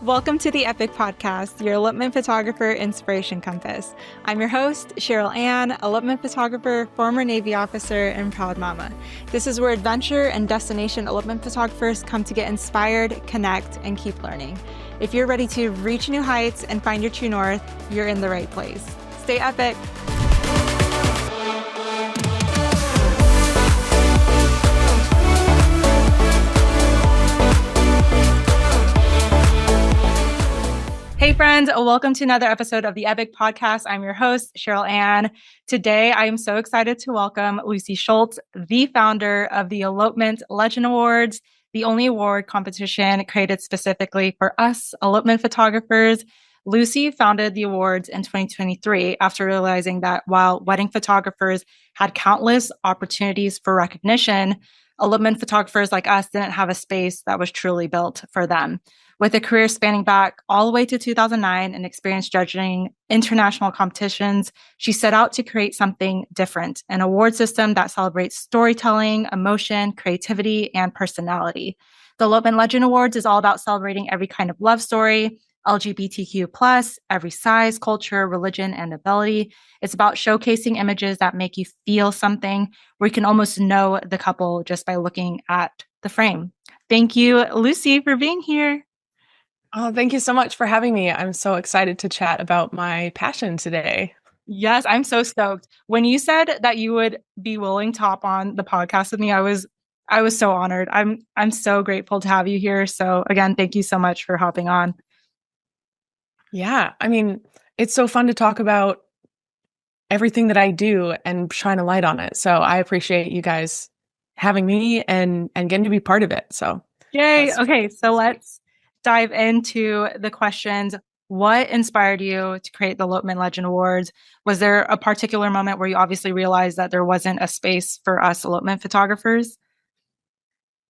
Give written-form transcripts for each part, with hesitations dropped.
Welcome to the Epic Podcast, your elopement photographer inspiration compass. I'm your host, Sheryl Anne, elopement photographer, former Navy officer, and proud mama. This is where adventure and destination elopement photographers come to get inspired, connect, and keep learning. If you're ready to reach new heights and find your true north, you're in the right place. Stay epic. Hey friends, welcome to another episode of the Epic Podcast. I'm your host, Sheryl Anne. Today, I am so excited to welcome Lucy Schultz, the founder of the Elopement Legend Awards, the only award competition created specifically for us elopement photographers. Lucy founded the awards in 2023 after realizing that while wedding photographers had countless opportunities for recognition, elopement photographers like us didn't have a space that was truly built for them. With a career spanning back all the way to 2009 and experience judging international competitions, she set out to create something different, an award system that celebrates storytelling, emotion, creativity, and personality. The Elopement Legend Awards is all about celebrating every kind of love story, LGBTQ+, every size, culture, religion, and ability. It's about showcasing images that make you feel something, where you can almost know the couple just by looking at the frame. Thank you, Lucy, for being here. Oh, thank you so much for having me. I'm so excited to chat about my passion today. Yes, I'm so stoked. When you said that you would be willing to hop on the podcast with me, I was so honored. I'm so grateful to have you here. So again, thank you so much for hopping on. Yeah, I mean, it's so fun to talk about everything that I do and shine a light on it. So I appreciate you guys having me and getting to be part of it. So yay. Okay, so let's dive into the questions. What inspired you to create the Elopement Legend Awards? Was there a particular moment where you obviously realized that there wasn't a space for us elopement photographers?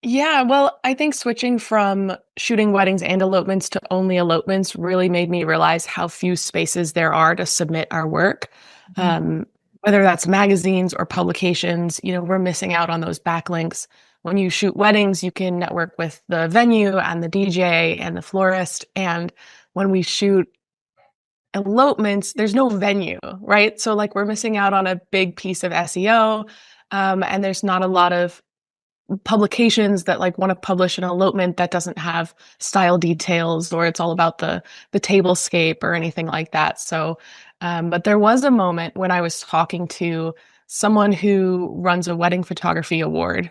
Yeah, well, I think switching from shooting weddings and elopements to only elopements really made me realize how few spaces there are to submit our work. Whether that's magazines or publications, we're missing out on those backlinks. When you shoot weddings, you can network with the venue and the DJ and the florist. And when we shoot elopements, there's no venue, right? So like we're missing out on a big piece of SEO. And there's not a lot of publications that like want to publish an elopement that doesn't have style details or it's all about the tablescape or anything like that. So, but there was a moment when I was talking to someone who runs a wedding photography award.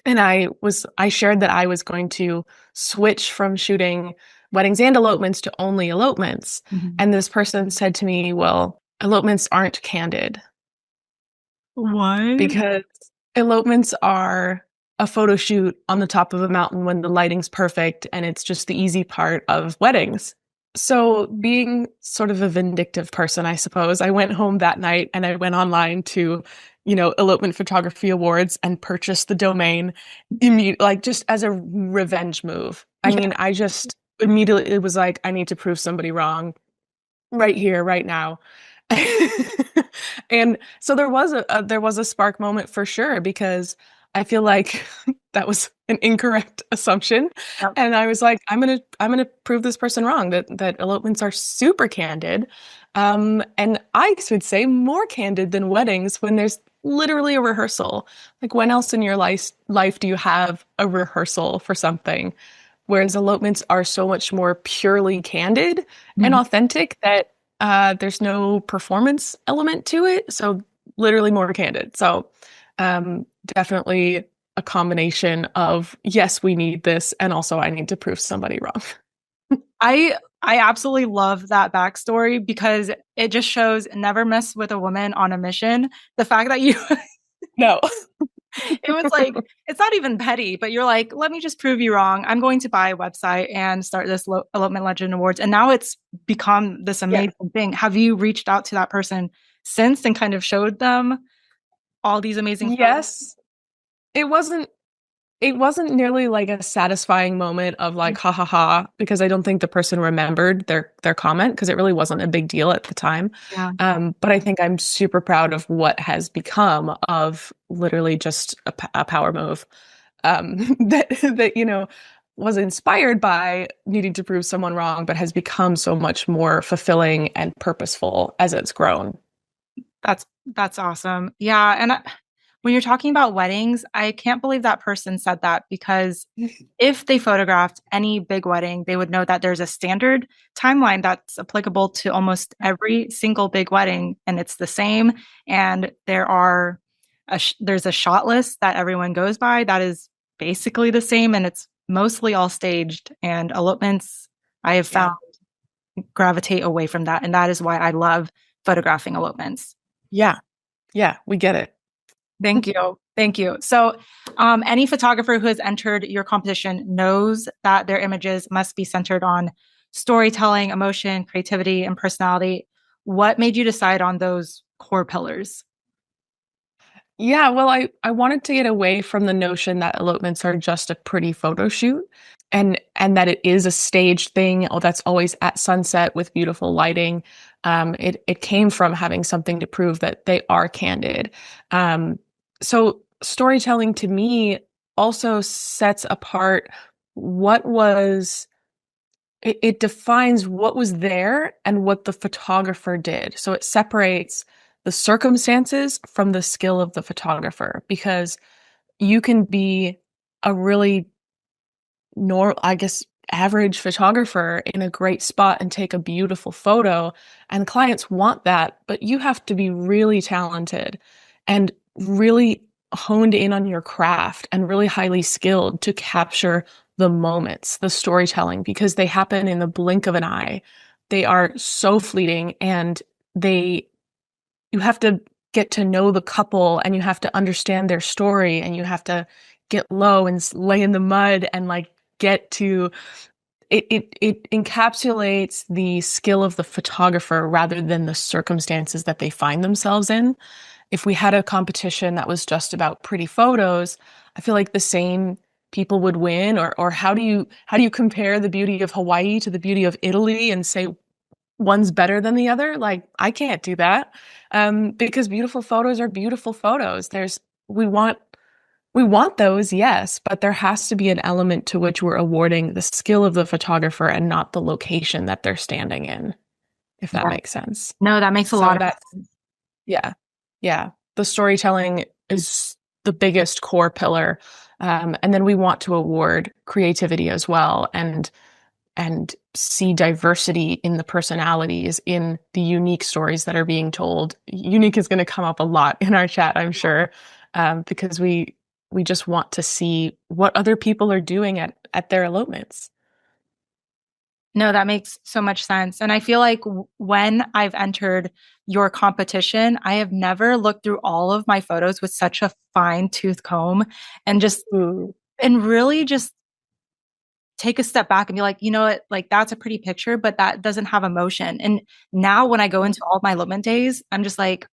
And I shared that I was going to switch from shooting weddings and elopements to only elopements. Mm-hmm. And this person said to me, well, elopements aren't candid. What? Because elopements are a photo shoot on the top of a mountain when the lighting's perfect and it's just the easy part of weddings. So being sort of a vindictive person, I suppose, I went home that night and I went online to, Elopement Photography Awards and purchased the domain like just as a revenge move. I mean, I just immediately, it was like, I need to prove somebody wrong right here, right now. And so there was a spark moment for sure, because I feel like that was an incorrect assumption. Yep. And I was like, I'm gonna prove this person wrong, that elopements are super candid. And I would say more candid than weddings when there's literally a rehearsal. Like, when else in your life do you have a rehearsal for something? Whereas elopements are so much more purely candid and authentic that there's no performance element to it. So literally more candid. So definitely a combination of, yes, we need this, and also I need to prove somebody wrong. I absolutely love that backstory because it just shows never mess with a woman on a mission. The fact that you No. It was like, it's not even petty, but you're like, let me just prove you wrong. I'm going to buy a website and start this Elopement Legend Awards. And now it's become this amazing thing. Have you reached out to that person since and kind of showed them all these amazing Yes. Photos? It wasn't nearly like a satisfying moment of like, ha ha ha, because I don't think the person remembered their comment, because it really wasn't a big deal at the time. Yeah. But I think I'm super proud of what has become of literally just a power move. That was inspired by needing to prove someone wrong, but has become so much more fulfilling and purposeful as it's grown. That's awesome. Yeah, and when you're talking about weddings, I can't believe that person said that because if they photographed any big wedding, they would know that there's a standard timeline that's applicable to almost every single big wedding, and it's the same. And there's a shot list that everyone goes by that is basically the same, and it's mostly all staged. And elopements, I have found Yeah. gravitate away from that, and that is why I love photographing elopements. Yeah. Yeah. We get it. Thank you. Thank you. So, any photographer who has entered your competition knows that their images must be centered on storytelling, emotion, creativity, and personality. What made you decide on those core pillars? Yeah, well, I wanted to get away from the notion that elopements are just a pretty photo shoot and that it is a staged thing. Oh, that's always at sunset with beautiful lighting. It came from having something to prove that they are candid. So storytelling to me also sets apart what was it defines what was there and what the photographer did. So it separates the circumstances from the skill of the photographer because you can be a really I guess average photographer in a great spot and take a beautiful photo and clients want that, but you have to be really talented and really honed in on your craft and really highly skilled to capture the moments, the storytelling, because they happen in the blink of an eye. They are so fleeting and they you have to get to know the couple and you have to understand their story and you have to get low and lay in the mud and like get to it encapsulates the skill of the photographer rather than the circumstances that they find themselves in. If we had a competition that was just about pretty photos, I feel like the same people would win. Or how do you compare the beauty of Hawaii to the beauty of Italy and say one's better than the other? Like I can't do that. Because beautiful photos are beautiful photos. We want we want those, yes, but there has to be an element to which we're awarding the skill of the photographer and not the location that they're standing in, if that Yeah. makes sense. No, that makes a So lot of that's, sense. yeah, yeah. The storytelling is the biggest core pillar. And then we want to award creativity as well and see diversity in the personalities, in the unique stories that are being told. Unique is going to come up a lot in our chat, I'm sure, because we just want to see what other people are doing at their elopements. No, that makes so much sense. And I feel like when I've entered your competition, I have never looked through all of my photos with such a fine tooth comb and just, Ooh. and really just take a step back and be like, you know what, like that's a pretty picture, but that doesn't have emotion. And now when I go into all of my elopement days, I'm just like,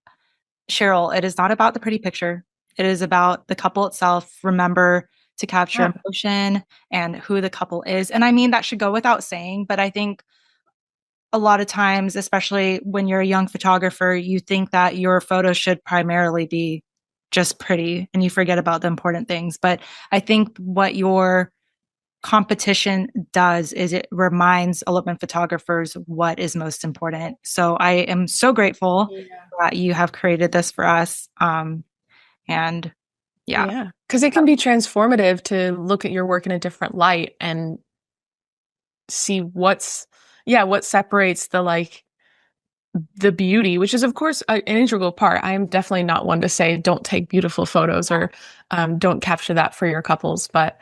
Sheryl, it is not about the pretty picture. It is about the couple itself. Remember to capture Yeah. emotion and who the couple is. And I mean, that should go without saying, but I think a lot of times, especially when you're a young photographer, you think that your photos should primarily be just pretty and you forget about the important things. But I think what your competition does is it reminds elopement photographers what is most important. So I am so grateful Yeah. that you have created this for us. And yeah, Yeah. Because it can be transformative to look at your work in a different light and see what separates the beauty, which is of course an integral part. I am definitely not one to say don't take beautiful photos or don't capture that for your couples, but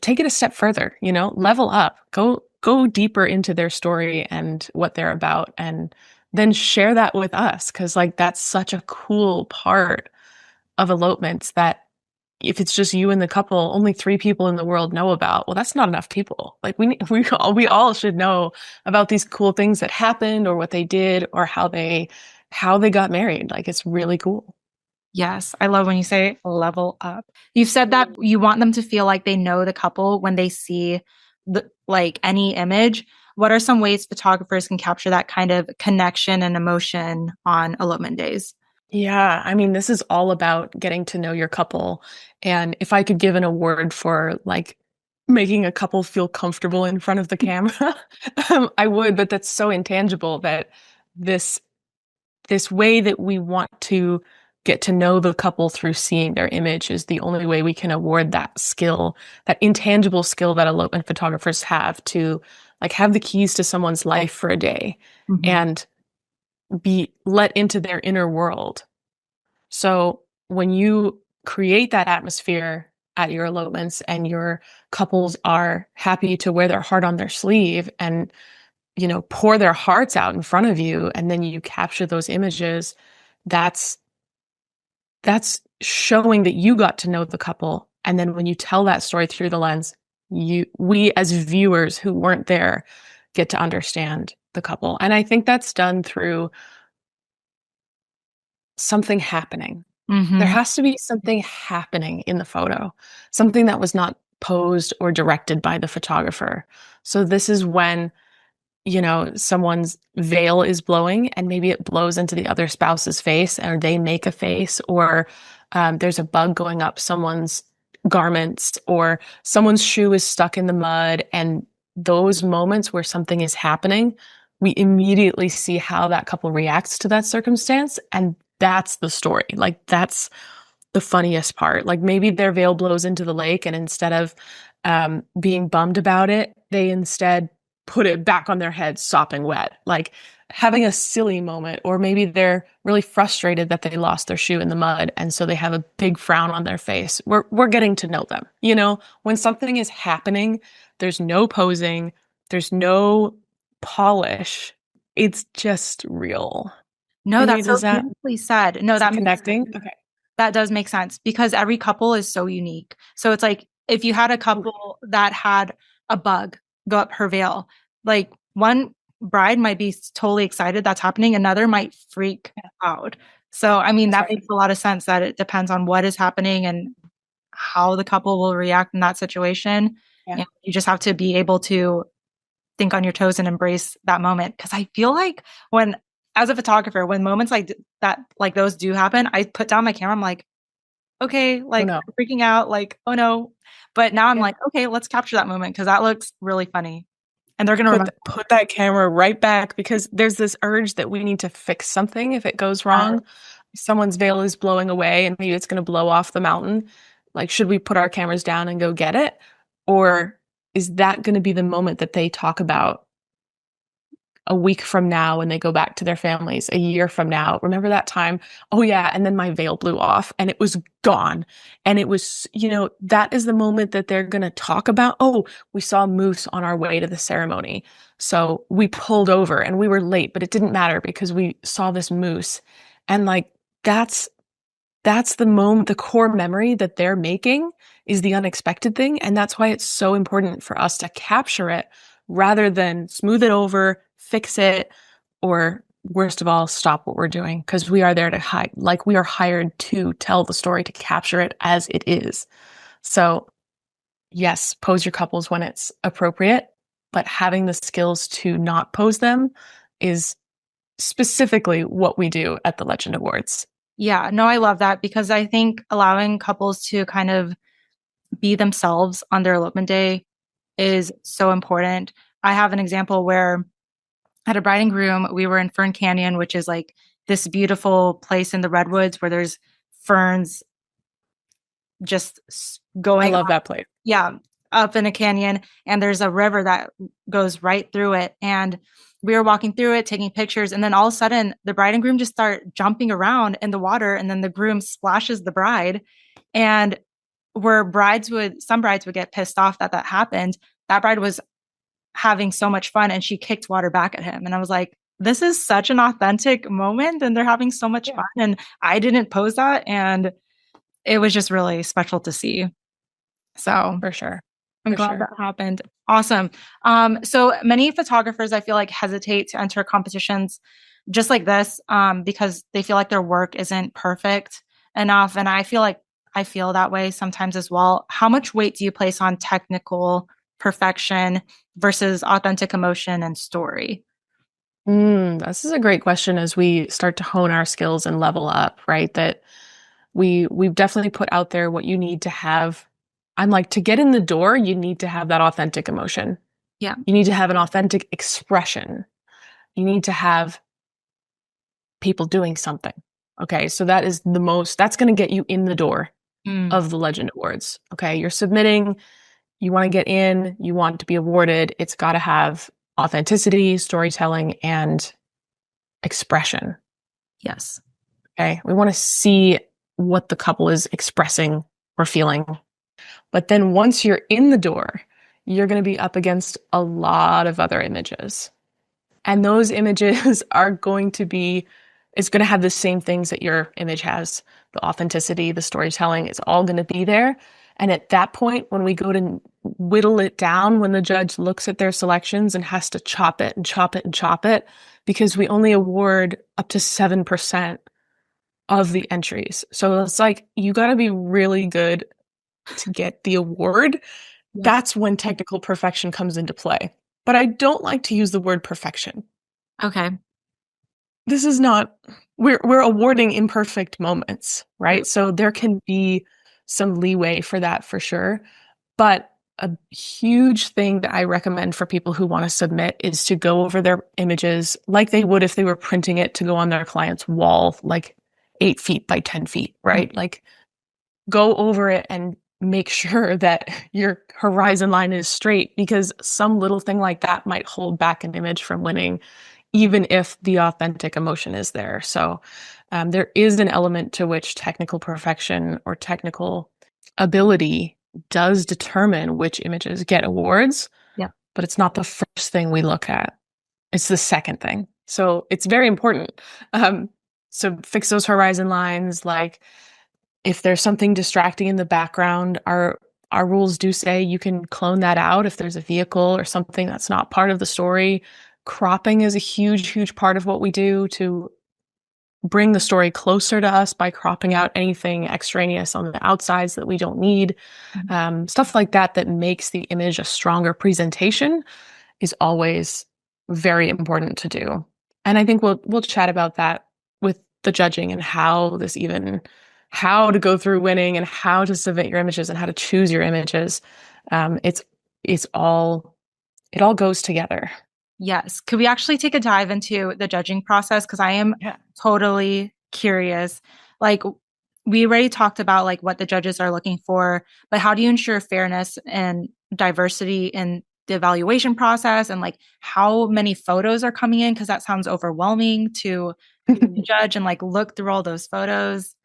take it a step further. Level up, go deeper into their story and what they're about, and then share that with us because like that's such a cool part of elopements that if it's just you and the couple, only 3 people in the world know about. Well, that's not enough people. Like we all should know about these cool things that happened or what they did or how they got married. Like it's really cool. yes, I love when you say level up. You've said that you want them to feel like they know the couple when they see the like any image. What are some ways photographers can capture that kind of connection and emotion on elopement days? Yeah, I mean, this is all about getting to know your couple. And if I could give an award for like making a couple feel comfortable in front of the camera. I would, but that's so intangible that this this way that we want to get to know the couple through seeing their image is the only way we can award that skill, that intangible skill that elopement photographers have to like have the keys to someone's life for a day Mhm. and be let into their inner world. So when you create that atmosphere at your elopements and your couples are happy to wear their heart on their sleeve and pour their hearts out in front of you and then you capture those images, that's showing that you got to know the couple. And then when you tell that story through the lens, we as viewers who weren't there get to understand the couple. And I think that's done through something happening. There Mhm. has to be something happening in the photo, something that was not posed or directed by the photographer. So this is when someone's veil is blowing and maybe it blows into the other spouse's face or they make a face or there's a bug going up someone's garments or someone's shoe is stuck in the mud. And those moments where something is happening, we immediately see how that couple reacts to that circumstance. And that's the story. Like, that's the funniest part. Like maybe their veil blows into the lake and instead of being bummed about it, they instead put it back on their head sopping wet, like having a silly moment. Or maybe they're really frustrated that they lost their shoe in the mud. And so they have a big frown on their face. We're getting to know them. When something is happening, there's no posing, there's no polish. It's just real. No, Maybe that's so does that beautifully said. No, is it that makes connecting? Okay. that does make sense because every couple is so unique. So it's like if you had a couple that had a bug go up her veil, like one bride might be totally excited that's happening, another might freak out. So, I mean, That's that right. makes a lot of sense that it depends on what is happening and how the couple will react in that situation. Yeah. And you just have to be able to think on your toes and embrace that moment. Cause I feel like when, as a photographer, when moments like that, like those do happen, I put down my camera. I'm like, okay, Oh like no. I'm freaking out, like, oh no. But now I'm Yeah. like, okay, let's capture that moment because that looks really funny. And they're gonna Put remember th- put that camera right back because there's this urge that we need to fix something if it goes that. wrong. Someone's veil is blowing away and maybe it's going to blow off the mountain. Like, should we put our cameras down and go get it? Or is that going to be the moment that they talk about a week from now when they go back to their families, a year from now? Remember that time? Oh, yeah. And then my veil blew off and it was gone. And it was, that is the moment that they're going to talk about. Oh, we saw moose on our way to the ceremony. So we pulled over and we were late, but it didn't matter because we saw this moose. And like, that's that's the moment, the core memory that they're making is the unexpected thing. And that's why it's so important for us to capture it rather than smooth it over, fix it, or worst of all, stop what we're doing. Because we are there to hide, like we are hired to tell the story, to capture it as it is. So, yes, pose your couples when it's appropriate, but having the skills to not pose them is specifically what we do at the Legend Awards. Yeah, no, I love that because I think allowing couples to kind of be themselves on their elopement day is so important. I have an example where at a bride and groom, we were in Fern Canyon, which is like this beautiful place in the redwoods where there's ferns just I going love that place. yeah, up in a canyon, and there's a river that goes right through it. And we were walking through it, taking pictures, and then all of a sudden, the bride and groom just start jumping around in the water, and then the groom splashes the bride. And where some brides would get pissed off that that happened. That bride was having so much fun, and she kicked water back at him. And I was like, this is such an authentic moment, and they're having so much Yeah, fun. And I didn't pose that, and it was just really special to see. So for sure. I'm For glad sure. that happened. Awesome. So many photographers, I feel like, hesitate to enter competitions just like this because they feel like their work isn't perfect enough. And I feel like I feel that way sometimes as well. How much weight do you place on technical perfection versus authentic emotion and story? This is a great question as we start to hone our skills and level up, right? That we've definitely put out there what you need to have I'm like, to get in the door, you need to have that authentic emotion. Yeah. You need to have an authentic expression. You need to have people doing something. Okay. So that's going to get you in the door Mm. of the Legend Awards. Okay. You're submitting, you want to get in, you want to be awarded. It's got to have authenticity, storytelling, and expression. Yes. Okay. We want to see what the couple is expressing or feeling. But then once you're in the door, you're going to be up against a lot of other images. And those images are going to be, it's going to have the same things that your image has. The authenticity, the storytelling, it's all going to be there. And at that point, when we go to whittle it down, when the judge looks at their selections and has to chop it and chop it and chop it, because we only award up to 7% of the entries. So it's like, you got to be really good to get the award. Yeah. That's when technical perfection comes into play. But I don't like to use the word perfection. Okay. This is not, we're awarding imperfect moments, right? So there can be some leeway for that for sure. But a huge thing that I recommend for people who want to submit is to go over their images like they would if they were printing it to go on their client's wall, like 8 feet by 10 feet, right? Mm-hmm. Like go over it and make sure that your horizon line is straight, because some little thing like that might hold back an image from winning, even if the authentic emotion is there. So there is an element to which technical perfection or technical ability does determine which images get awards, Yeah. but it's not the first thing we look at. It's the second thing. So it's very important. So fix those horizon lines. Like, if there's something distracting in the background, our rules do say you can clone that out if there's a vehicle or something that's not part of the story. Cropping is a huge, huge part of what we do to bring the story closer to us by cropping out anything extraneous on the outsides that we don't need. Stuff like that that makes the image a stronger presentation is always very important to do. And I think we'll chat about that with the judging and how to go through winning and how to submit your images and how to choose your images. It's it's all it all goes together. Yes. Could we actually take a dive into the judging process? Because I am Yeah. totally curious. Like, we already talked about like what the judges are looking for, but how do you ensure fairness and diversity in the evaluation process, and like how many photos are coming in? Because that sounds overwhelming to be the judge and like look through all those photos.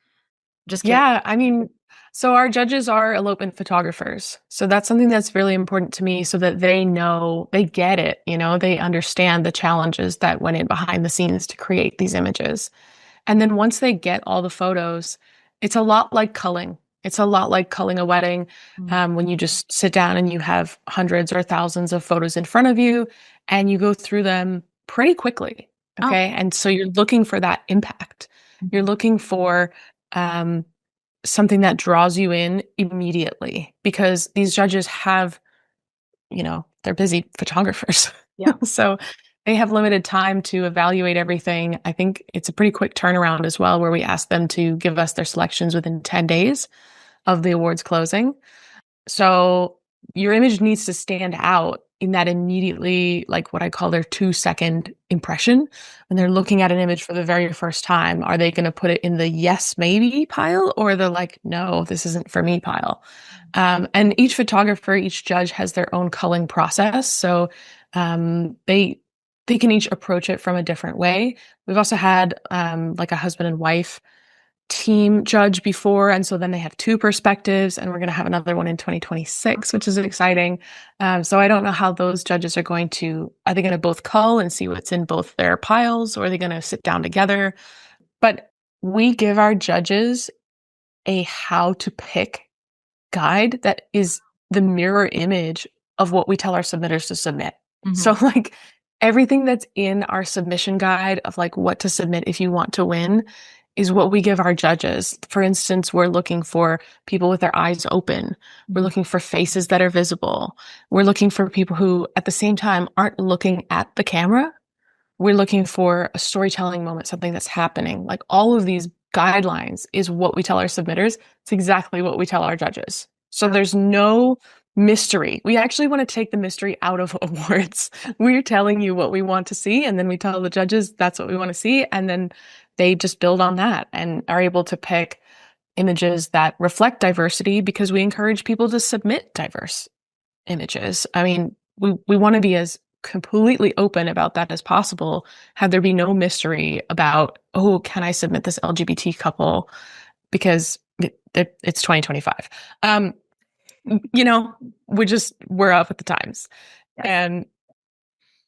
Just curious. Yeah, I mean, so our judges are elopement photographers. So that's something that's really important to me so that they know, they get it, they understand the challenges that went in behind the scenes to create these images. And then once they get all the photos, it's a lot like culling. It's a lot like culling a wedding, when you just sit down and you have hundreds or thousands of photos in front of you and you go through them pretty quickly. Oh. Okay. And so you're looking for that impact. You're looking for um, something that draws you in immediately, because these judges have, they're busy photographers. Yeah. So they have limited time to evaluate everything. I think it's a pretty quick turnaround as well, where we ask them to give us their selections within 10 days of the awards closing. So your image needs to stand out in that immediately, like what I call their 2-second impression. When they're looking at an image for the very first time, are they going to put it in the yes, maybe pile, or they're like, no, this isn't for me pile? And each photographer, each judge has their own culling process. So they can each approach it from a different way. We've also had like a husband and wife team judge before. And so then they have two perspectives, and we're going to have another one in 2026, which is exciting. So I don't know how those judges are are they going to both cull and see what's in both their piles, or are they going to sit down together? But we give our judges a how to pick guide that is the mirror image of what we tell our submitters to submit. So like everything that's in our submission guide of like what to submit if you want to win is what we give our judges. For instance, we're looking for people with their eyes open. We're looking for faces that are visible. We're looking for people who at the same time aren't looking at the camera. We're looking for a storytelling moment, something that's happening. Like all of these guidelines is what we tell our submitters. It's exactly what we tell our judges. So there's no mystery. We actually want to take the mystery out of awards. We're telling you what we want to see, and then we tell the judges that's what we want to see, and then they just build on that and are able to pick images that reflect diversity because we encourage people to submit diverse images. I mean, we want to be as completely open about that as possible. Have there be no mystery about, oh, can I submit this LGBT couple? Because it's 2025. You know, we're up with the times. Yes. And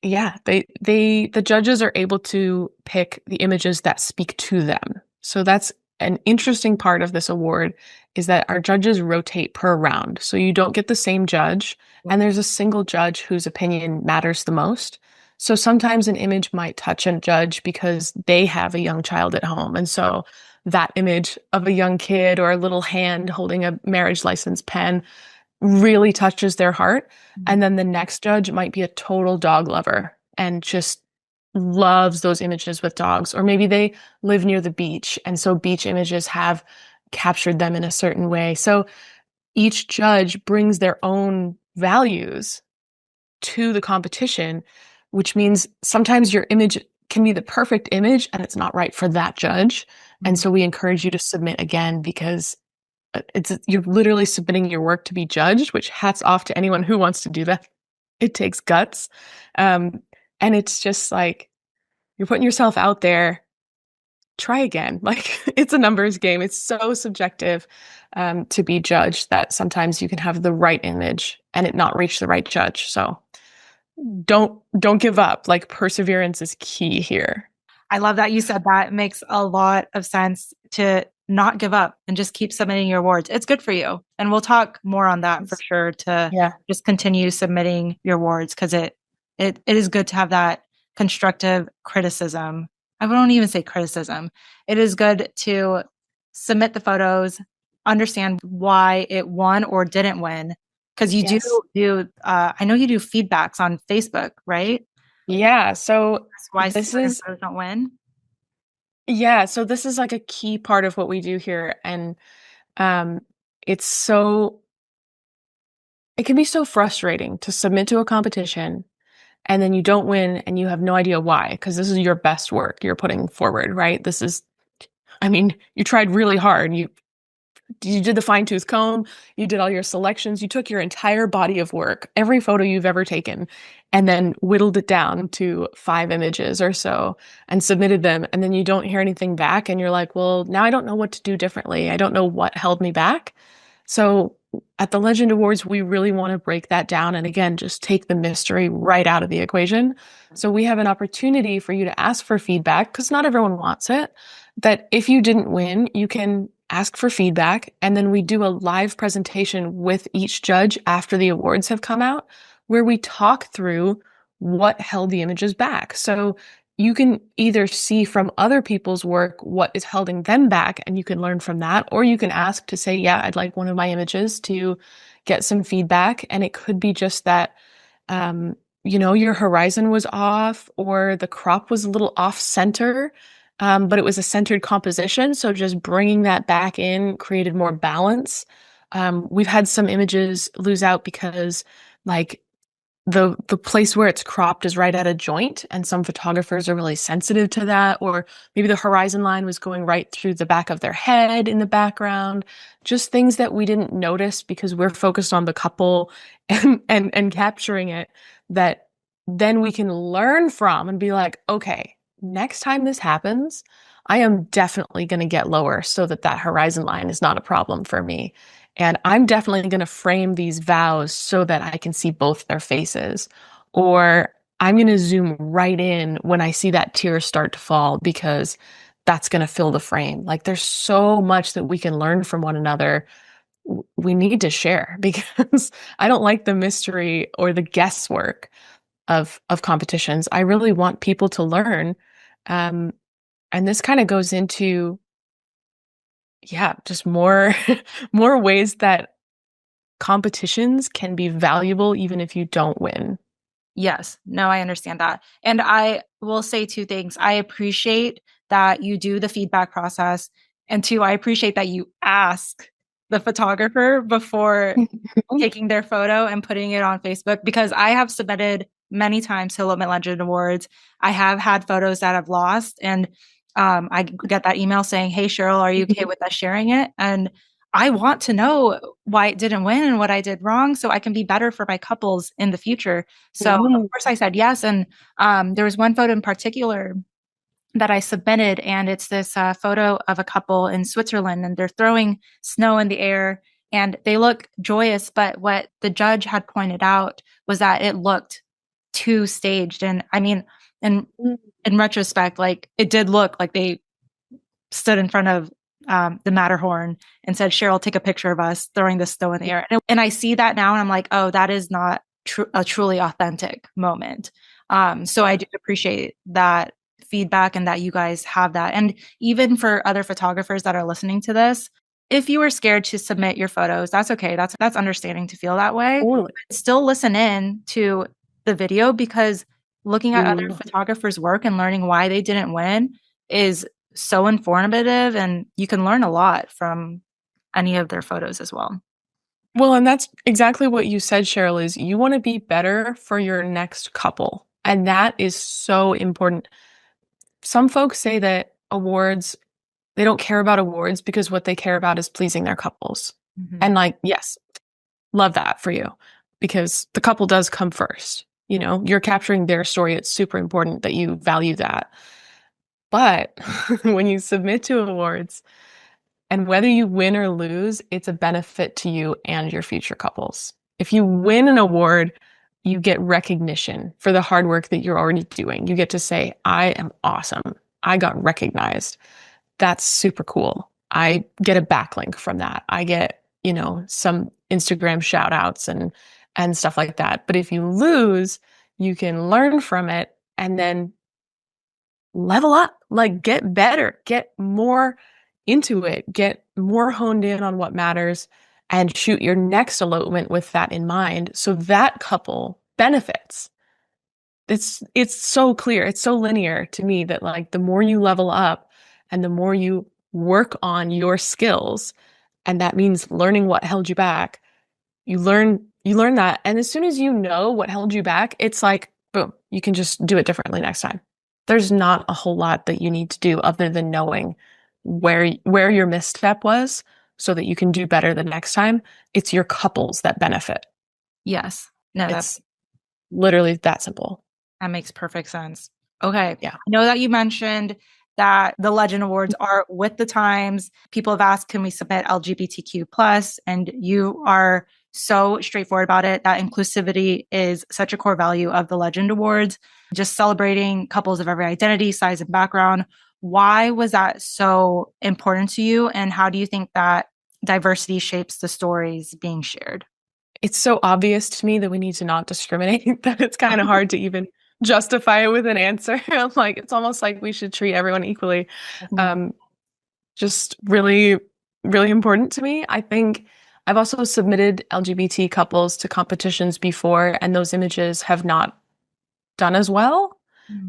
yeah, the judges are able to pick the images that speak to them. So that's an interesting part of this award is that our judges rotate per round. So you don't get the same judge, and there's a single judge whose opinion matters the most. So sometimes an image might touch a judge because they have a young child at home. And so that image of a young kid or a little hand holding a marriage license pen really touches their heart. And then the next judge might be a total dog lover and just loves those images with dogs. Or maybe they live near the beach. And so beach images have captured them in a certain way. So each judge brings their own values to the competition, which means sometimes your image can be the perfect image and it's not right for that judge. And so we encourage you to submit again because you're literally submitting your work to be judged, which hats off to anyone who wants to do that. It takes guts. And it's just like you're putting yourself out there. Try again. Like it's a numbers game. It's so subjective to be judged that sometimes you can have the right image and it not reach the right judge. So don't give up. Like perseverance is key here. I love that you said that. It makes a lot of sense to not give up and just keep submitting your awards. It's good for you. And we'll talk more on that for sure to Yeah. just continue submitting your awards because it is good to have that constructive criticism. I won't even say criticism. It is good to submit the photos, understand why it won or didn't win. Because you Yes. I know you do feedbacks on Facebook, right? Yeah. So That's why this certain is photos don't win. Yeah, so this is like a key part of what we do here. And um, it's so, it can be so frustrating to submit to a competition and then you don't win and you have no idea why, because this is your best work you're putting forward, right? I mean, you tried really hard. You did the fine tooth comb, you did all your selections, you took your entire body of work, every photo you've ever taken, and then whittled it down to 5 images or so and submitted them. And then you don't hear anything back. And you're like, well, now I don't know what to do differently. I don't know what held me back. So at the Legend Awards, we really want to break that down. And again, just take the mystery right out of the equation. So we have an opportunity for you to ask for feedback because not everyone wants it. That if you didn't win, you can ask for feedback. And then we do a live presentation with each judge after the awards have come out, where we talk through what held the images back. So you can either see from other people's work what is holding them back and you can learn from that, or you can ask to say, yeah, I'd like one of my images to get some feedback. And it could be just that, your horizon was off or the crop was a little off center, but it was a centered composition. So just bringing that back in created more balance. We've had some images lose out because like the place where it's cropped is right at a joint, and some photographers are really sensitive to that, or maybe the horizon line was going right through the back of their head in the background. Just things that we didn't notice because we're focused on the couple and capturing it, that then we can learn from and be like, okay, next time this happens, I am definitely going to get lower so that that horizon line is not a problem for me. And I'm definitely going to frame these vows so that I can see both their faces. Or I'm going to zoom right in when I see that tear start to fall because that's going to fill the frame. Like there's so much that we can learn from one another. We need to share because I don't like the mystery or the guesswork of competitions. I really want people to learn. And this kind of goes into, yeah, just more more ways that competitions can be valuable even if you don't win. Yes. No, I understand that. And I will say two things. I appreciate that you do the feedback process. And two, I appreciate that you ask the photographer before taking their photo and putting it on Facebook because I have submitted many times to Elopement Legend Awards. I have had photos that I've lost, and I get that email saying, "Hey, Sheryl, are you okay with us sharing it?" And I want to know why it didn't win and what I did wrong so I can be better for my couples in the future. So, of course, I said yes. And there was one photo in particular that I submitted, and it's this photo of a couple in Switzerland, and they're throwing snow in the air, and they look joyous. But what the judge had pointed out was that it looked too staged, and I mean, in in retrospect, like it did look like they stood in front of the Matterhorn and said, "Sheryl, take a picture of us throwing the snow in the air." And I see that now, and I'm like, "Oh, that is not a truly authentic moment." So I do appreciate that feedback and that you guys have that. And even for other photographers that are listening to this, if you were scared to submit your photos, that's okay. That's understanding to feel that way. Totally. Still listen in to the video because looking at other photographers' work and learning why they didn't win is so informative, and you can learn a lot from any of their photos as well. Well, and that's exactly what you said, Sheryl, is you want to be better for your next couple. And that is so important. Some folks say that awards, they don't care about awards because what they care about is pleasing their couples. Mm-hmm. And like, yes, love that for you because the couple does come first. You know, you're capturing their story. It's super important that you value that. But when you submit to awards, and whether you win or lose, it's a benefit to you and your future couples. If you win an award, you get recognition for the hard work that you're already doing. You get to say, I am awesome. I got recognized. That's super cool. I get a backlink from that. I get, you know, some Instagram shout outs and stuff like that. But if you lose, you can learn from it and then level up, like get better, get more into it, get more honed in on what matters, and shoot your next elopement with that in mind. So that couple benefits. It's so clear. It's so linear to me that like the more you level up and the more you work on your skills, and that means learning what held you back, you learn that. And as soon as you know what held you back, it's like, boom, you can just do it differently next time. There's not a whole lot that you need to do other than knowing where your misstep was so that you can do better the next time. It's your couples that benefit. Yes. No, It's literally that simple. that makes perfect sense. Okay. Yeah. I know that you mentioned that the Legend Awards are with the times. People have asked, can we submit LGBTQ plus? And you are so straightforward about it. That inclusivity is such a core value of the Legend Awards, just celebrating couples of every identity, size, and background. Why was that so important to you? And how do you think that diversity shapes the stories being shared? It's so obvious to me that we need to not discriminate that it's kind of hard to even justify it with an answer. I'm like, it's almost like we should treat everyone equally. Just really, really important to me. I think I've also submitted LGBT couples to competitions before, and those images have not done as well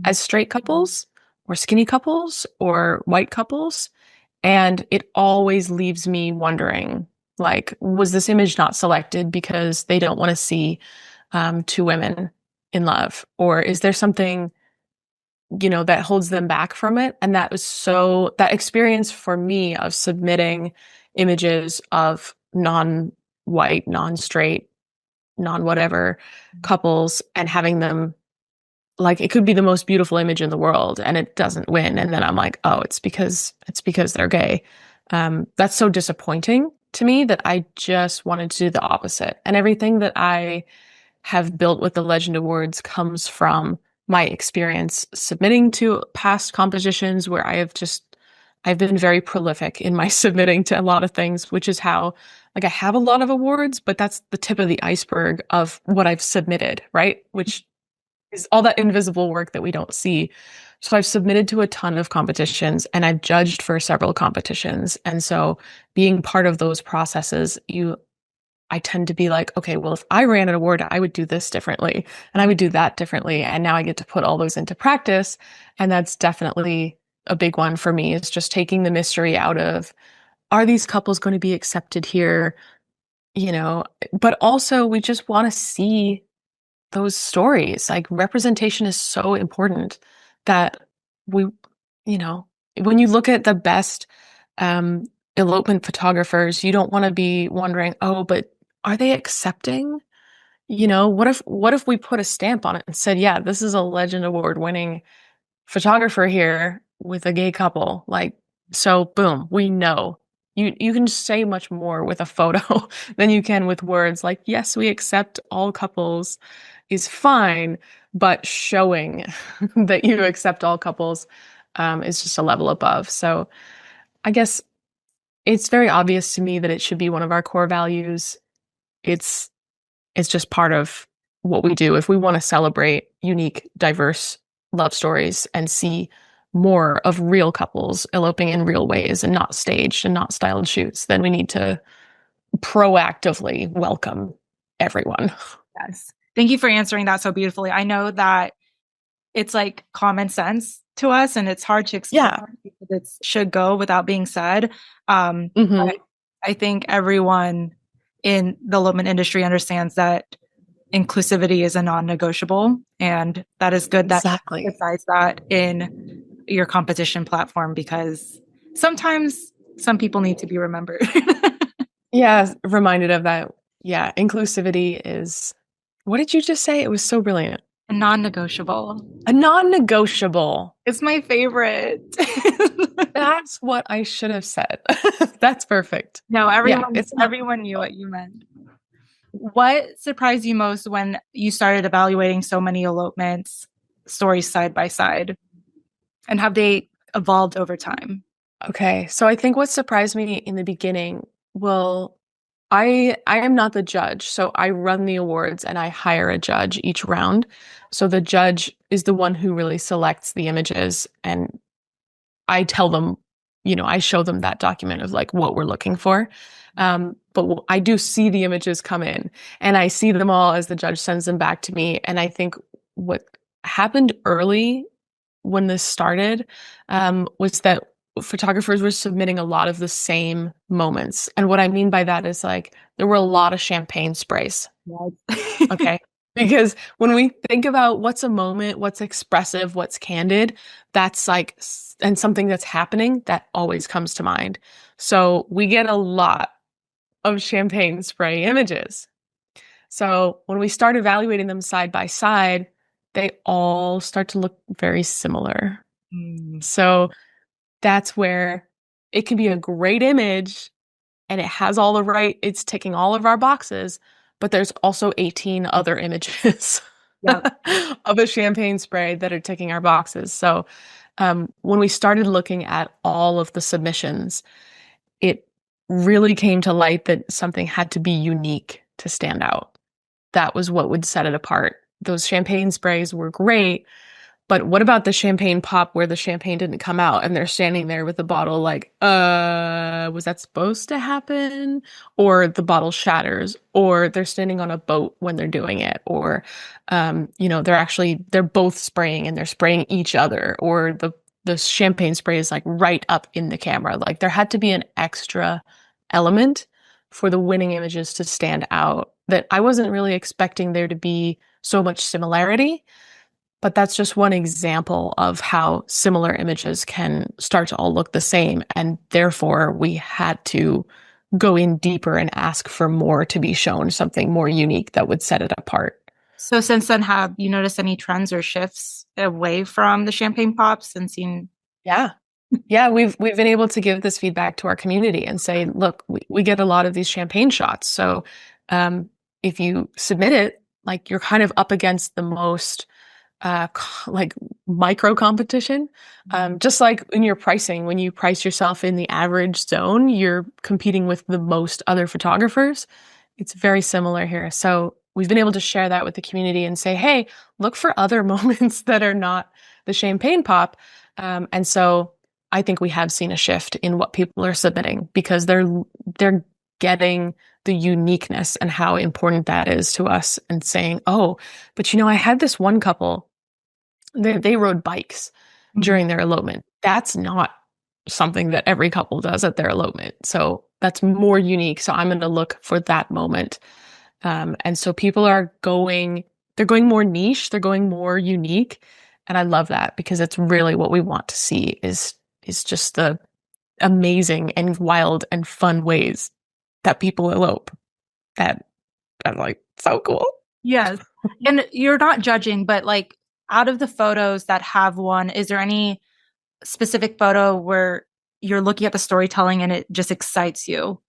as straight couples or skinny couples or white couples. And it always leaves me wondering, like, was this image not selected because they don't want to see two women in love? Or is there something, you know, that holds them back from it? And that was so, that experience for me of submitting images of non-white, non-straight, non-whatever couples and having them, like, it could be the most beautiful image in the world and it doesn't win. And then I'm like, oh, it's because they're gay. That's so disappointing to me that I just wanted to do the opposite. And everything that I have built with the Legend Awards comes from my experience submitting to past competitions where I've been very prolific in my submitting to a lot of things, which is how, like, I have a lot of awards, but that's the tip of the iceberg of what I've submitted, right? Which is all that invisible work that we don't see. So I've submitted to a ton of competitions and I've judged for several competitions. And so being part of those processes, I tend to be like, okay, well, if I ran an award, I would do this differently and I would do that differently. And now I get to put all those into practice. And that's definitely a big one for me, is just taking the mystery out of are these couples going to be accepted here? You know, but also we just want to see those stories. Like representation is so important that we, you know, when you look at the best um, elopement photographers, you don't want to be wondering, oh, but are they accepting? You know, what if we put a stamp on it and said, yeah, this is a Legend Award winning photographer here with a gay couple. Like, so boom, we know. You can say much more with a photo than you can with words. Like, yes, we accept all couples is fine, but showing that you accept all couples is just a level above. So I guess it's very obvious to me that it should be one of our core values. It's it's just part of what we do. If we want to celebrate unique, diverse love stories and see more of real couples eloping in real ways and not staged and not styled shoots, then we need to proactively welcome everyone. Yes. Thank you for answering that so beautifully. I know that it's like common sense to us and it's hard to explain Yeah. because it should go without being said. Hmm. But I think everyone in the elopement industry understands that inclusivity is a non-negotiable, and that is good that you Exactly. emphasize that in your competition platform because sometimes some people need to be remembered. Yeah, reminded of that. Yeah, inclusivity is, what did you just say? It was so brilliant. Non-negotiable. A non-negotiable. It's my favorite. That's what I should have said. That's perfect. No, Yeah, it's not. everyone knew what you meant. What surprised you most when you started evaluating so many elopements stories side by side? And have they evolved over time? Okay, so I think what surprised me in the beginning, well, I am not the judge, so I run the awards and I hire a judge each round. So the judge is the one who really selects the images and I tell them, I show them that document of like what we're looking for. But I do see the images come in and I see them all as the judge sends them back to me. And I think what happened early when this started was that photographers were submitting a lot of the same moments. And what I mean by that is like there were a lot of champagne sprays. Yes. Okay. Because when we think about what's a moment, what's expressive, what's candid, that's like, and something that's happening, that always comes to mind. So we get a lot of champagne spray images. So when we start evaluating them side by side, they all start to look very similar. Mm, So that's where it can be a great image and it has all the right, it's ticking all of our boxes, but there's also 18 other images yep. of a champagne spray that are ticking our boxes. So when we started looking at all of the submissions, it really came to light that something had to be unique to stand out. That was what would set it apart. Those champagne sprays were great, but what about the champagne pop where the champagne didn't come out and they're standing there with the bottle like, was that supposed to happen? Or the bottle shatters, or they're standing on a boat when they're doing it, or they're both spraying and they're spraying each other, or the champagne spray is like right up in the camera. Like there had to be an extra element for the winning images to stand out that I wasn't really expecting there to be so much similarity. But that's just one example of how similar images can start to all look the same. And therefore, we had to go in deeper and ask for more to be shown, something more unique that would set it apart. So since then, have you noticed any trends or shifts away from the champagne pops and seen? Yeah. Yeah, we've been able to give this feedback to our community and say, look, we get a lot of these champagne shots. So um, if you submit it, like you're kind of up against the most like micro competition. Just like in your pricing, when you price yourself in the average zone, you're competing with the most other photographers. It's very similar here. So we've been able to share that with the community and say, hey, look for other moments that are not the champagne pop. And so I think we have seen a shift in what people are submitting because they're getting the uniqueness and how important that is to us and saying, oh, but I had this one couple, they rode bikes Mhm. during their elopement. That's not something that every couple does at their elopement. So that's more unique. So I'm going to look for that moment. And so people are going, they're going more niche, they're going more unique. And I love that because it's really what we want to see is just the amazing and wild and fun ways that people elope. That I'm like, so cool. Yes. And you're not judging, but like out of the photos that have one, is there any specific photo where you're looking at the storytelling and it just excites you?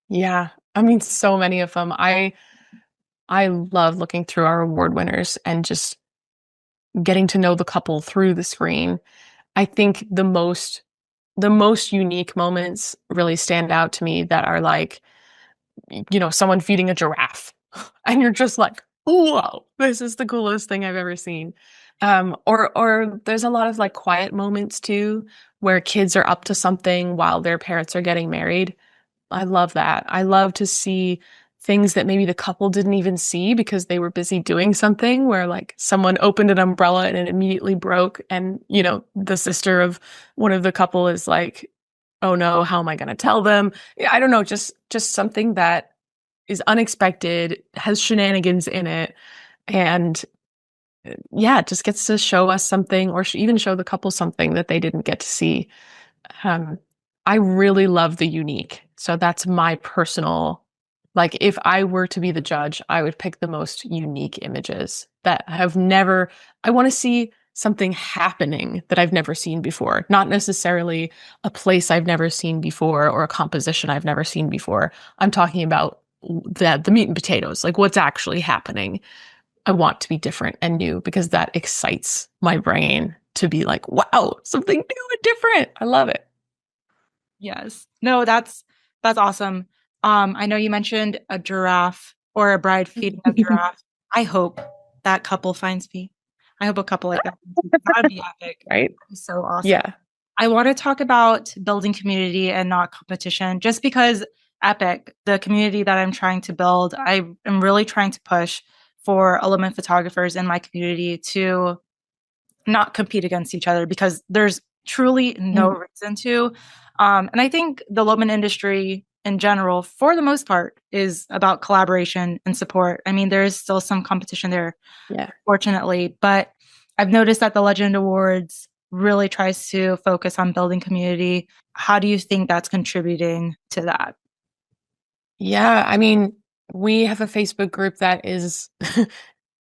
Yeah. I mean, so many of them. I love looking through our award winners and just getting to know the couple through the screen. I think the most unique moments really stand out to me that are like, someone feeding a giraffe and you're just like, whoa, this is the coolest thing I've ever seen. Or there's a lot of like quiet moments too, where kids are up to something while their parents are getting married. I love that. I love to see things that maybe the couple didn't even see because they were busy doing something, where like someone opened an umbrella and it immediately broke. And, the sister of one of the couple is like, oh no, how am I going to tell them? Yeah, I don't know, just something that is unexpected, has shenanigans in it. And yeah, it just gets to show us something or even show the couple something that they didn't get to see. Um, I really love the unique. So that's my personal, like, if I were to be the judge, I would pick the most unique images that have never, I want to see something happening that I've never seen before, not necessarily a place I've never seen before or a composition I've never seen before. I'm talking about the meat and potatoes, like what's actually happening. I want to be different and new because that excites my brain to be like, wow, something new and different. I love it. Yes. No, that's awesome. I know you mentioned a giraffe or a bride feeding a giraffe. I hope that couple finds me. I hope a couple like that. That would be epic. Right? That'd be so awesome. Yeah. I want to talk about building community and not competition, just because Epic, the community that I'm trying to build, I am really trying to push for element photographers in my community to not compete against each other because there's truly no reason to. And I think the elopement industry in general, for the most part, is about collaboration and support. I mean, there is still some competition there, Yeah. fortunately, but I've noticed that the Legend Awards really tries to focus on building community. How do you think that's contributing to that? Yeah. I mean, we have a Facebook group that is,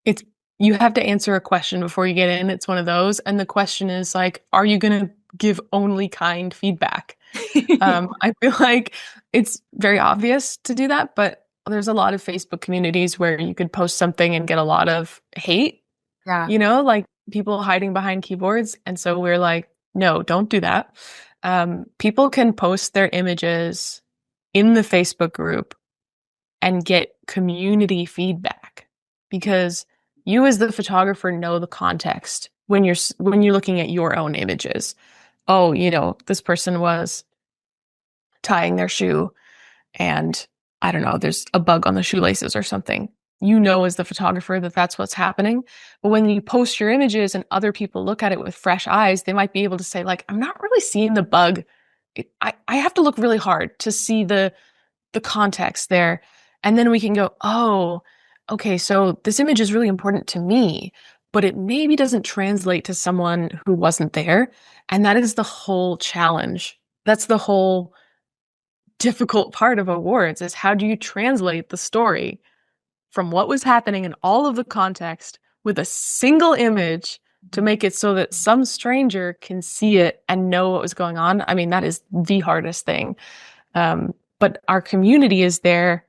it's, you have to answer a question before you get in. It's one of those. And the question is like, are you going to give only kind feedback? I feel like it's very obvious to do that, but there's a lot of Facebook communities where you could post something and get a lot of hate, Yeah. like people hiding behind keyboards. And so we're like, no, don't do that. People can post their images in the Facebook group and get community feedback because you as the photographer know the context when you're looking at your own images. Oh, this person was tying their shoe and I don't know, there's a bug on the shoelaces or something. As the photographer that that's what's happening. But when you post your images and other people look at it with fresh eyes, they might be able to say like, I'm not really seeing the bug. I have to look really hard to see the context there. And then we can go, oh, okay, so this image is really important to me, but it maybe doesn't translate to someone who wasn't there. And that is the whole challenge. That's the whole difficult part of awards is how do you translate the story from what was happening in all of the context with a single image to make it so that some stranger can see it and know what was going on. I mean, that is the hardest thing. But our community is there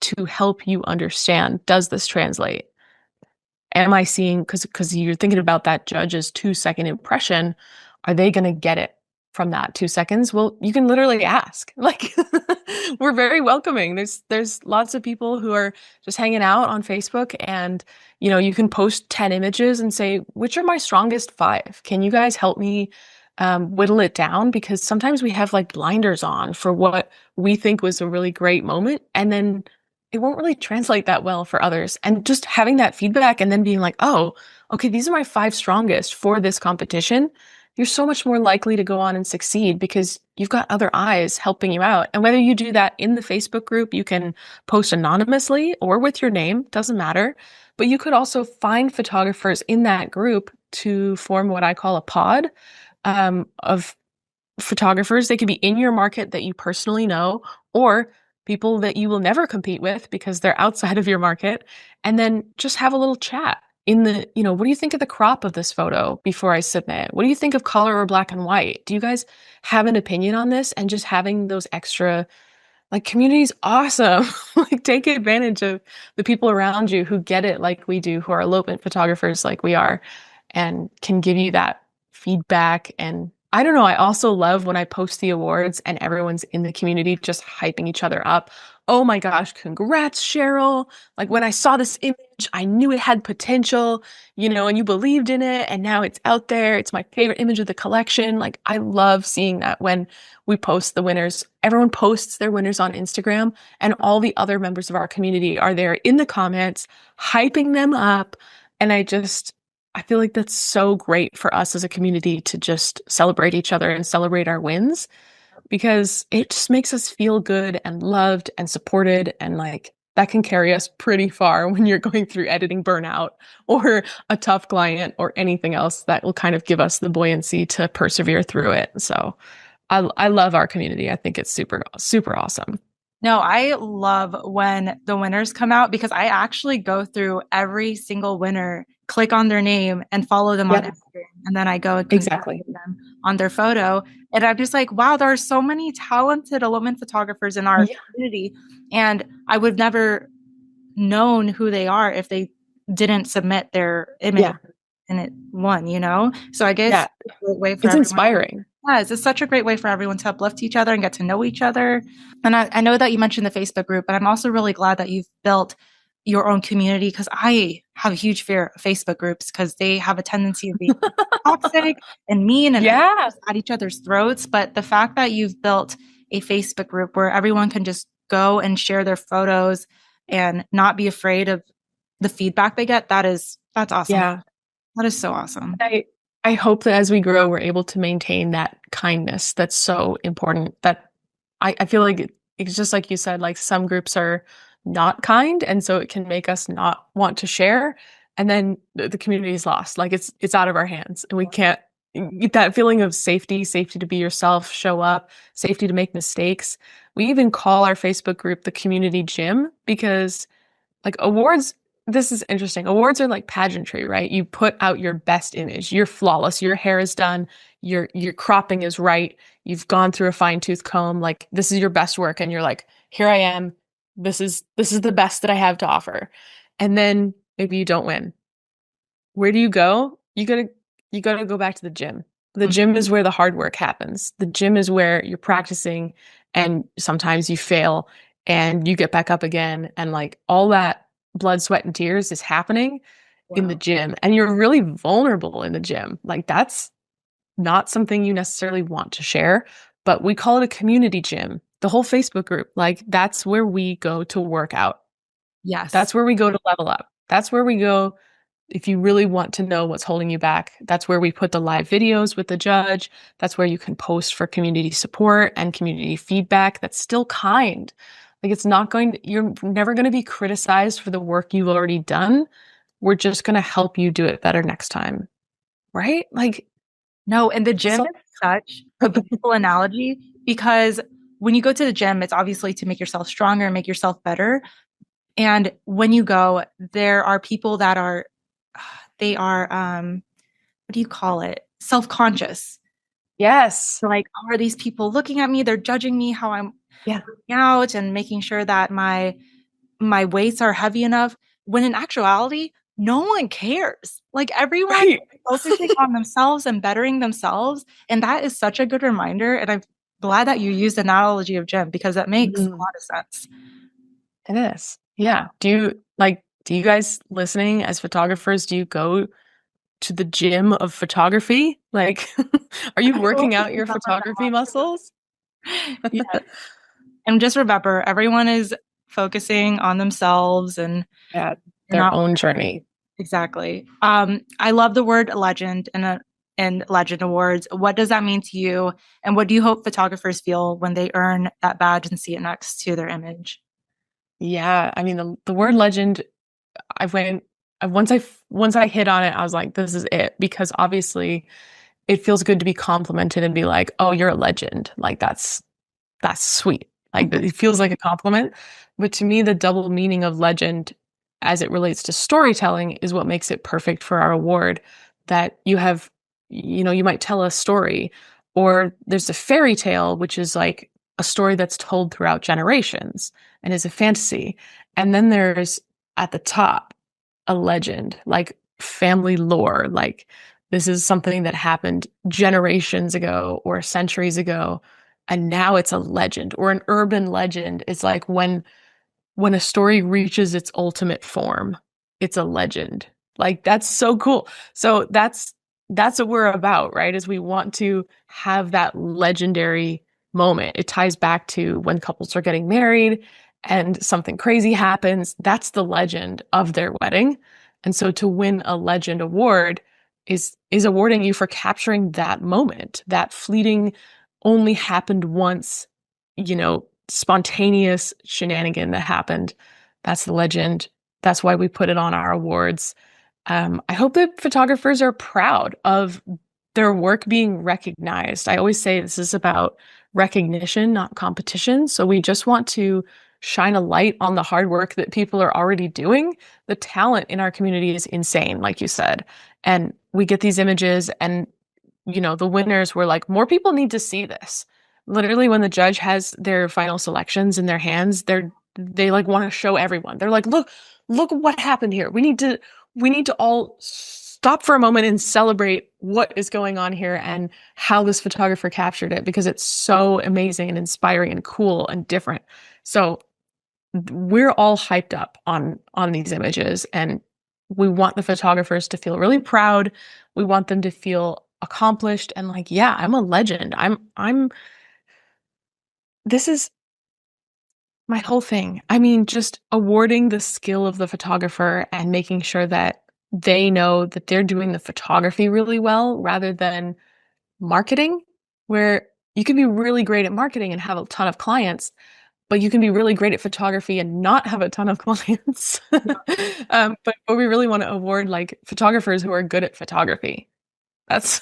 to help you understand, does this translate? Am I seeing, because you're thinking about that judge's 2-second impression, are they going to get it from that 2 seconds? Well, you can literally ask. Like, we're very welcoming. There's lots of people who are just hanging out on Facebook, and you can post 10 images and say, which are my strongest 5? Can you guys help me whittle it down? Because sometimes we have like blinders on for what we think was a really great moment, and then it won't really translate that well for others. And just having that feedback and then being like, oh, okay, these are my 5 strongest for this competition you're so much more likely to go on and succeed because you've got other eyes helping you out. And whether you do that in the Facebook group, you can post anonymously or with your name, doesn't matter. But you could also find photographers in that group to form what I call a pod of photographers. They could be in your market that you personally know, or people that you will never compete with because they're outside of your market. And then just have a little chat in the, what do you think of the crop of this photo before I submit? What do you think of color or black and white? Do you guys have an opinion on this? And just having those extra, like, community's awesome. Like, take advantage of the people around you who get it like we do, who are elopement photographers like we are, and can give you that feedback. And I don't know, I also love when I post the awards and everyone's in the community just hyping each other up. Oh my gosh, congrats, Sheryl. Like, when I saw this image, I knew it had potential, and you believed in it, and now it's out there. It's my favorite image of the collection. Like, I love seeing that when we post the winners. Everyone posts their winners on Instagram, and all the other members of our community are there in the comments, hyping them up. And I feel like that's so great for us as a community to just celebrate each other and celebrate our wins, because it just makes us feel good and loved and supported. And like, that can carry us pretty far when you're going through editing burnout or a tough client or anything else that will kind of give us the buoyancy to persevere through it. So I love our community. I think it's super, super awesome. No, I love when the winners come out because I actually go through every single winner, click on their name and follow them on Yep, Instagram. And then I go and exactly. congratulate them on their photo. And I'm just like, wow, there are so many talented elopement photographers in our Yeah. community. And I would never known who they are if they didn't submit their image Yeah. and it won. So I guess Yeah. it's a great way for It's everyone. inspiring. Yes, it's such a great way for everyone to uplift each other and get to know each other. And I know that you mentioned the Facebook group, but I'm also really glad that you've built your own community because I have a huge fear of Facebook groups because they have a tendency of being toxic and mean and Yeah. at each other's throats. But the fact that you've built a Facebook group where everyone can just go and share their photos and not be afraid of the feedback they get, that's awesome. Yeah. That is so awesome. I hope that as we grow, we're able to maintain that kindness that's so important. That I feel like it's just like you said, like, some groups are not kind, and so it can make us not want to share. And then the community is lost. Like, it's out of our hands, and we can't get that feeling of safety to be yourself, show up, safety to make mistakes. We even call our Facebook group the community gym because, like, awards, this is interesting. Awards are like pageantry, right? You put out your best image. You're flawless. Your hair is done. Your cropping is right. You've gone through a fine-tooth comb. Like, this is your best work, and you're like, here I am. This is the best that I have to offer. And then maybe you don't win. Where do you go? You gotta go back to the gym. The gym is where the hard work happens. The gym is where you're practicing, and sometimes you fail and you get back up again, and like, all that blood, sweat, and tears is happening in the Wow. gym, and you're really vulnerable in the gym. Like, that's not something you necessarily want to share, but we call it a community gym. The whole Facebook group, like, that's where we go to work out. Yes. That's where we go to level up. That's where we go if you really want to know what's holding you back. That's where we put the live videos with the judge. That's where you can post for community support and community feedback that's still kind. Like, you're never going to be criticized for the work you've already done. We're just going to help you do it better next time. Right? Like, No, and the gym so, is such a beautiful analogy because when you go to the gym, it's obviously to make yourself stronger and make yourself better. And when you go, there are people that they are, what do you call it? Self-conscious. yes. So like, are these people looking at me? They're judging me how I'm Yeah. working out and making sure that my weights are heavy enough. When in actuality, no one cares. Like, everyone Right. is focusing on themselves and bettering themselves. And that is such a good reminder. And I'm glad that you used the analogy of gym because that makes a Mhm. lot of sense. It is. Yeah. Do you guys listening as photographers, do you go to the gym of photography? Like, are you I hope working you out your remember photography muscles? that. Yes. And just remember, everyone is focusing on themselves and Yeah, you're their not own journey. exactly. I love the word legend, and and Legend Awards. What does that mean to you? And what do you hope photographers feel when they earn that badge and see it next to their image? Yeah, I mean the word legend, I went once I hit on it, I was like, this is it, because obviously it feels good to be complimented and be like, oh, you're a legend. Like that's sweet. Like it feels like a compliment. But to me, the double meaning of legend as it relates to storytelling is what makes it perfect for our award. That you have, you might tell a story, or there's a fairy tale, which is like a story that's told throughout generations and is a fantasy. And then there's at the top a legend, like family lore, like this is something that happened generations ago or centuries ago, and now it's a legend or an urban legend. It's like when a story reaches its ultimate form, it's a legend. Like that's so cool. So that's what we're about, right? Is we want to have that legendary moment. It ties back to when couples are getting married and something crazy happens. That's the legend of their wedding. And so to win a legend award is awarding you for capturing that moment, that fleeting, only happened once, spontaneous shenanigan that happened. That's the legend. That's why we put it on our awards. I hope that photographers are proud of their work being recognized. I always say this is about recognition, not competition. So we just want to shine a light on the hard work that people are already doing. The talent in our community is insane, like you said. And we get these images, and the winners were like, more people need to see this. Literally, when the judge has their final selections in their hands, they like want to show everyone. They're like, look what happened here. We need to all stop for a moment and celebrate what is going on here and how this photographer captured it, because it's so amazing and inspiring and cool and different. So we're all hyped up on these images, and we want the photographers to feel really proud. We want them to feel accomplished and like, yeah, I'm a legend. I'm this is my whole thing. I mean, just awarding the skill of the photographer and making sure that they know that they're doing the photography really well rather than marketing, where you can be really great at marketing and have a ton of clients, but you can be really great at photography and not have a ton of clients. But we really want to award like photographers who are good at photography. That's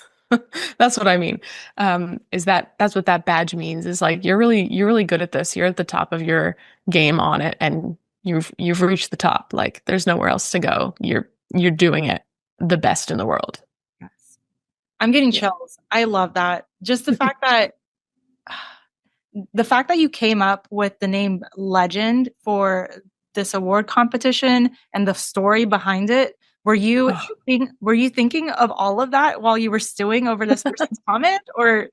that's what I mean. That's what that badge means, is like you're really good at this. You're at the top of your game on it, and you've reached the top. Like there's nowhere else to go. You're doing it the best in the world. Yes. I'm getting Yeah. chills. I love that. Just the fact that you came up with the name Legend for this award competition and the story behind it. Oh, Were you thinking of all of that while you were stewing over this person's comment, or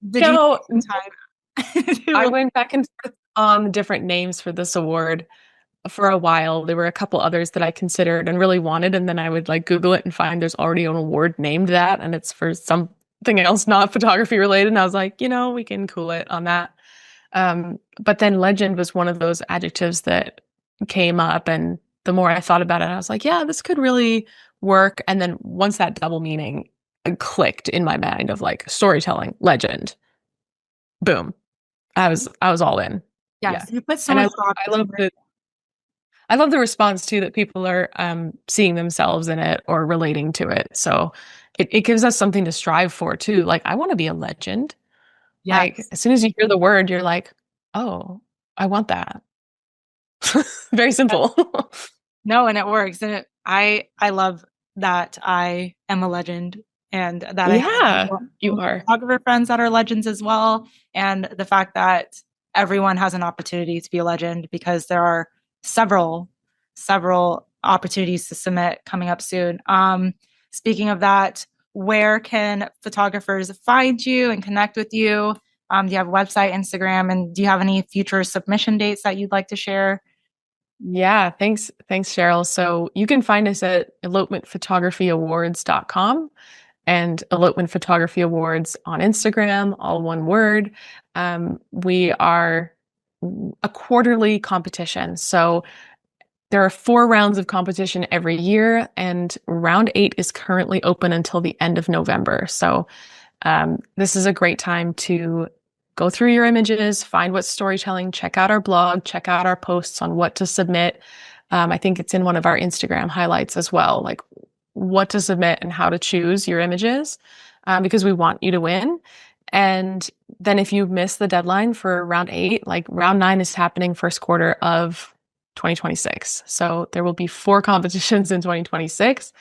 did you no, take some time to I really? went back and forth on different names for this award for a while. There were a couple others that I considered and really wanted, and then I would like Google it and find there's already an award named that, and it's for something else, not photography related. And I was like, we can cool it on that. But then legend was one of those adjectives that came up, and the more I thought about it, I was like, yeah, this could really work. And then once that double meaning clicked in my mind of like storytelling, legend, boom, I was all in. Yeah. Yes, you put so And much thought I into love it. the I love the response too, that people are seeing themselves in it or relating to it. So it gives us something to strive for too. Like I want to be a legend. Like Yes. as soon as you hear the word, you're like, oh, I want that. Very simple. No, and it works. And I love that I am a legend, and that I have Yeah, you are. photographer friends that are legends as well. And the fact that everyone has an opportunity to be a legend, because there are several opportunities to submit coming up soon. Speaking of that, where can photographers find you and connect with you? Do you have a website, Instagram, and do you have any future submission dates that you'd like to share? Yeah, thanks, Cheryl. So you can find us at elopementphotography.awards.com and Elopement Photography Awards on Instagram, all one word. We are a quarterly competition. So there are 4 rounds of competition every year, and round 8 is currently open until the end of November. So this is a great time to go through your images, find what's storytelling, check out our blog, check out our posts on what to submit. I think it's in one of our Instagram highlights as well, like what to submit and how to choose your images, because we want you to win. And then if you miss the deadline for round 8, like round 9 is happening first quarter of 2026. So there will be 4 competitions in 2026.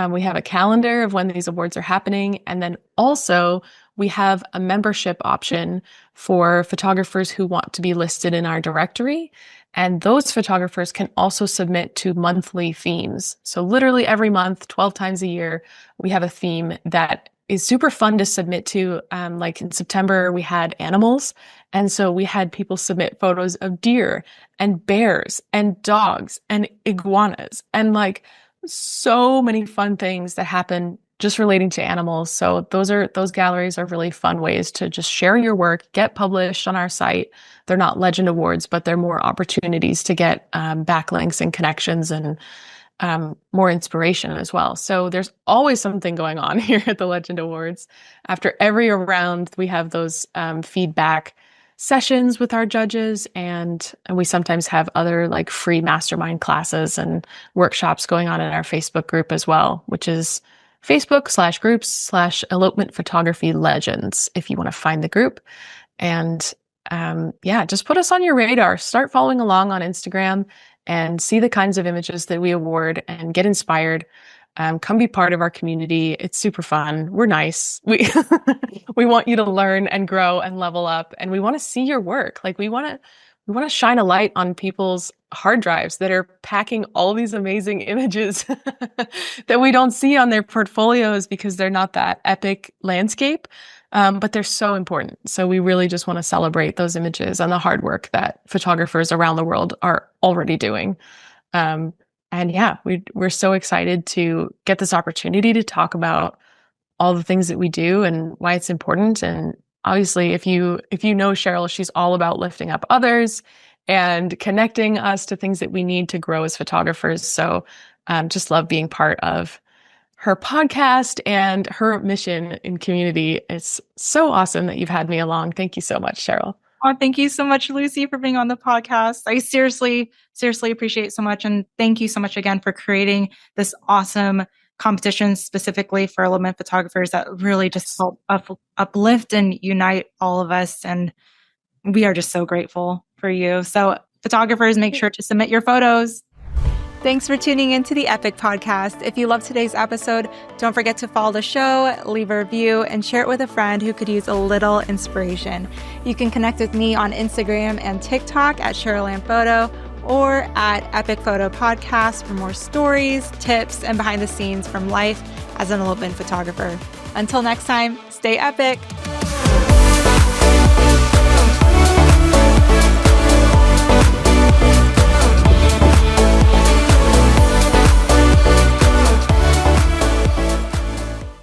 We have a calendar of when these awards are happening. And then also we have a membership option for photographers who want to be listed in our directory. And those photographers can also submit to monthly themes. So literally every month, 12 times a year, we have a theme that is super fun to submit to. Like in September, we had animals. And so we had people submit photos of deer and bears and dogs and iguanas and like so many fun things that happen just relating to animals. So those galleries are really fun ways to just share your work, get published on our site. They're not Legend Awards, but they're more opportunities to get backlinks and connections and more inspiration as well. So there's always something going on here at the Legend Awards. After every round, we have those feedback sessions with our judges, and we sometimes have other like free mastermind classes and workshops going on in our Facebook group as well, which is Facebook/groups/Elopement Photography Legends, if you want to find the group. And yeah, just put us on your radar. Start following along on Instagram and see the kinds of images that we award and get inspired. Come be part of our community. It's super fun. We're nice. We we want you to learn and grow and level up, and we want to see your work. Like we want to shine a light on people's hard drives that are packing all these amazing images that we don't see on their portfolios because they're not that epic landscape. But they're so important. So we really just want to celebrate those images and the hard work that photographers around the world are already doing. And yeah, we're so excited to get this opportunity to talk about all the things that we do and why it's important. And obviously, if you know Sheryl, she's all about lifting up others and connecting us to things that we need to grow as photographers. So just love being part of her podcast and her mission in community. It's so awesome that you've had me along. Thank you so much, Sheryl. Oh, thank you so much, Lucy, for being on the podcast. I seriously appreciate so much. And thank you so much again for creating this awesome competition specifically for Elopement photographers that really just help uplift and unite all of us. And we are just so grateful for you. So photographers, make sure to submit your photos. Thanks for tuning into the Epic Podcast. If you love today's episode, don't forget to follow the show, leave a review, and share it with a friend who could use a little inspiration. You can connect with me on Instagram and TikTok at Sheryl Anne Photo or at Epic Photo Podcast for more stories, tips, and behind the scenes from life as an elopement photographer. Until next time, stay epic.